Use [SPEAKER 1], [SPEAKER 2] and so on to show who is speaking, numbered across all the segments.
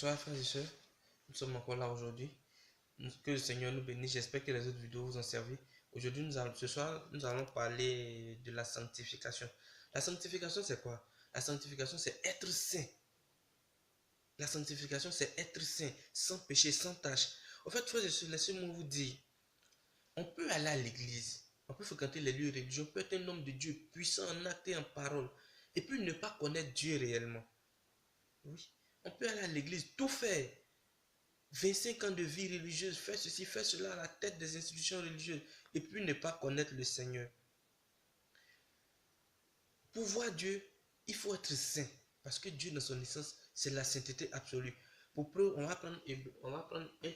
[SPEAKER 1] Bonsoir frères et sœurs, nous sommes encore là aujourd'hui. Que le Seigneur nous bénisse. J'espère que les autres vidéos vous ont servi. Aujourd'hui, ce soir, nous allons parler de la sanctification. La sanctification, c'est quoi? La sanctification, c'est être saint. La sanctification, c'est être saint, sans péché, sans tâche. En fait, frères et sœurs, laissez-moi vous dire, on peut aller à l'église, on peut fréquenter les lieux religieux, on peut être un homme de Dieu, puissant en acte et en parole, et puis ne pas connaître Dieu réellement. Oui, on peut aller à l'église, tout faire. 25 ans de vie religieuse, faire ceci, faire cela à la tête des institutions religieuses, et puis ne pas connaître le Seigneur. Pour voir Dieu, il faut être saint, parce que Dieu dans son essence, c'est la sainteté absolue. Pour preuve, on va prendre 1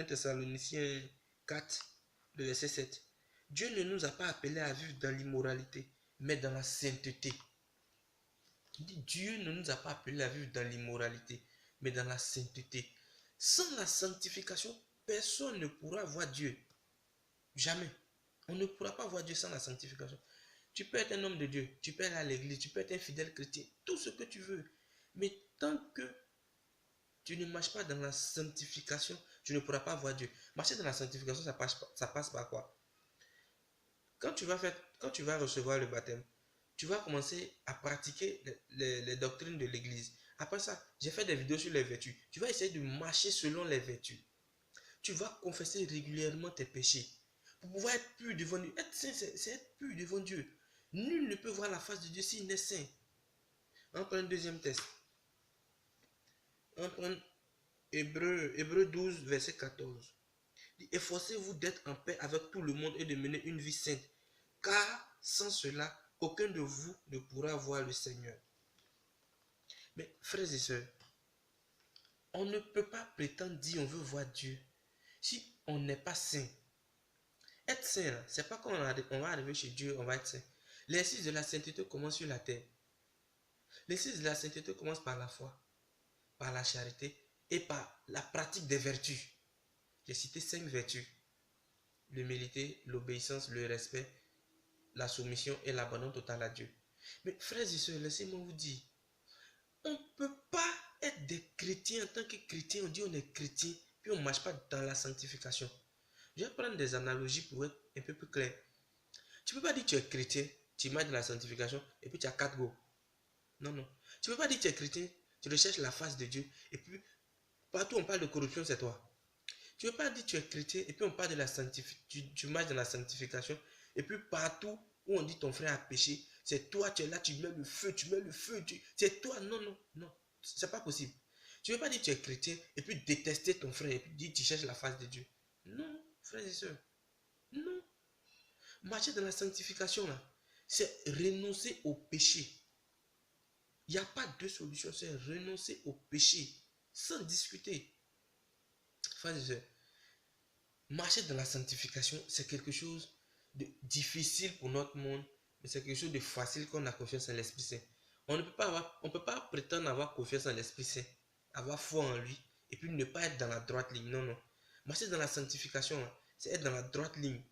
[SPEAKER 1] Thessaloniciens 4, le verset 7. Dieu ne nous a pas appelés à vivre dans l'immoralité, mais dans la sainteté. Dieu ne nous a pas appelés à vivre dans l'immoralité, mais dans la sainteté. Sans la sanctification, personne ne pourra voir Dieu. Jamais. On ne pourra pas voir Dieu sans la sanctification. Tu peux être un homme de Dieu, tu peux aller à l'église, tu peux être un fidèle chrétien, tout ce que tu veux. Mais tant que tu ne marches pas dans la sanctification, tu ne pourras pas voir Dieu. Marcher dans la sanctification, ça passe par quoi? Quand tu vas recevoir le baptême, tu vas commencer à pratiquer les doctrines de l'église. Après ça, j'ai fait des vidéos sur les vertus. Tu vas essayer de marcher selon les vertus. Tu vas confesser régulièrement tes péchés. Pour pouvoir être pur devant Dieu. Être saint, c'est être pur devant Dieu. Nul ne peut voir la face de Dieu s'il n'est saint. On prend un deuxième test. On prend Hébreux 12, verset 14. Efforcez-vous d'être en paix avec tout le monde et de mener une vie sainte. Car sans cela, aucun de vous ne pourra voir le Seigneur. Mais frères et sœurs, on ne peut pas prétendre dire on veut voir Dieu si on n'est pas saint. Être saint, c'est pas quand on va arriver chez Dieu, on va être saint. L'exercice de la sainteté commence sur la terre. L'exercice de la sainteté commence par la foi, par la charité et par la pratique des vertus. J'ai cité 5 vertus. L'humilité, l'obéissance, le respect, la soumission et l'abandon total à Dieu. Mais frères et sœurs, laissez-moi vous dire, on ne peut pas être des chrétiens en tant que chrétien. On dit on est chrétien, puis on ne marche pas dans la sanctification. Je vais prendre des analogies pour être un peu plus clair. Tu ne peux pas dire que tu es chrétien, tu marches dans la sanctification, et puis tu as 4 go. Non, non. Tu ne peux pas dire que tu es chrétien, tu recherches la face de Dieu, et puis partout on parle de corruption, c'est toi. Tu ne peux pas dire que tu es chrétien, et puis on parle de la sanctification, tu marches dans la sanctification, et puis partout où on dit ton frère a péché, c'est toi, tu es là, tu mets le feu, c'est toi. Non, non, non. C'est pas possible. Tu ne peux pas dire que tu es chrétien, et puis détester ton frère, et puis dire que tu cherches la face de Dieu. Non, frères et sœurs. Non. Marcher dans la sanctification, là, c'est renoncer au péché. Il n'y a pas deux solutions, c'est renoncer au péché, sans discuter. Frères et sœurs, marcher dans la sanctification, c'est quelque chose de difficile pour notre monde, mais c'est quelque chose de facile quand on a confiance en l'Esprit Saint. On ne peut pas prétendre avoir confiance en l'Esprit Saint, avoir foi en lui, et puis ne pas être dans la droite ligne. Non, non. Marcher dans la sanctification, c'est être dans la droite ligne.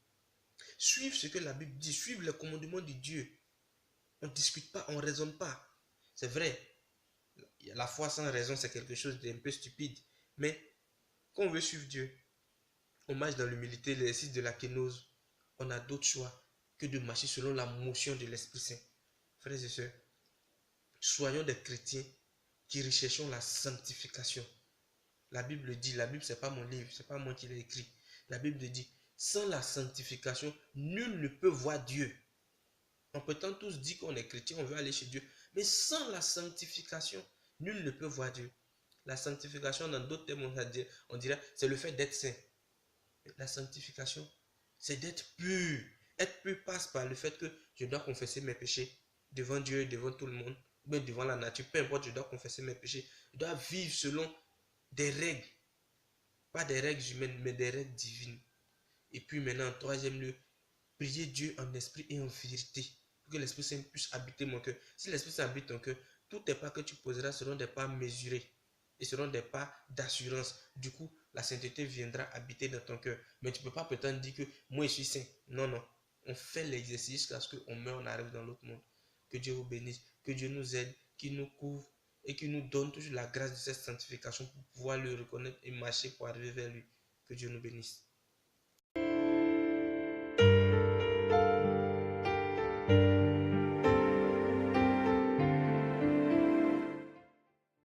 [SPEAKER 1] Suivre ce que la Bible dit, suivre les commandements de Dieu. On ne discute pas, on ne raisonne pas. C'est vrai, la foi sans raison, c'est quelque chose d'un peu stupide. Mais quand on veut suivre Dieu, on marche dans l'humilité, l'exercice de la kénose. On a d'autres choix que de marcher selon la motion de l'Esprit Saint. Frères et sœurs, soyons des chrétiens qui recherchons la sanctification. La Bible dit, la Bible c'est pas mon livre, c'est pas moi qui l'ai écrit. La Bible dit, sans la sanctification, nul ne peut voir Dieu. On prétend tous dire qu'on est chrétien, on veut aller chez Dieu. Mais sans la sanctification, nul ne peut voir Dieu. La sanctification, dans d'autres termes, on dirait, c'est le fait d'être saint. La sanctification, c'est d'être pur. Être pur passe par le fait que je dois confesser mes péchés devant Dieu, devant tout le monde, ou bien devant la nature. Peu importe, je dois confesser mes péchés. Je dois vivre selon des règles. Pas des règles humaines, mais des règles divines. Et puis maintenant, en troisième lieu, prier Dieu en esprit et en vérité. Pour que l'Esprit Saint puisse habiter mon cœur. Si l'Esprit Saint habite ton cœur, tous les pas que tu poseras seront des pas mesurés. Et seront des pas d'assurance. Du coup, la sainteté viendra habiter dans ton cœur. Mais tu ne peux pas prétendre dire que moi je suis saint. Non, non. On fait l'exercice jusqu'à ce qu'on meurt, on arrive dans l'autre monde. Que Dieu vous bénisse. Que Dieu nous aide, qu'il nous couvre et qui nous donne toujours la grâce de cette sanctification pour pouvoir le reconnaître et marcher pour arriver vers lui. Que Dieu nous bénisse.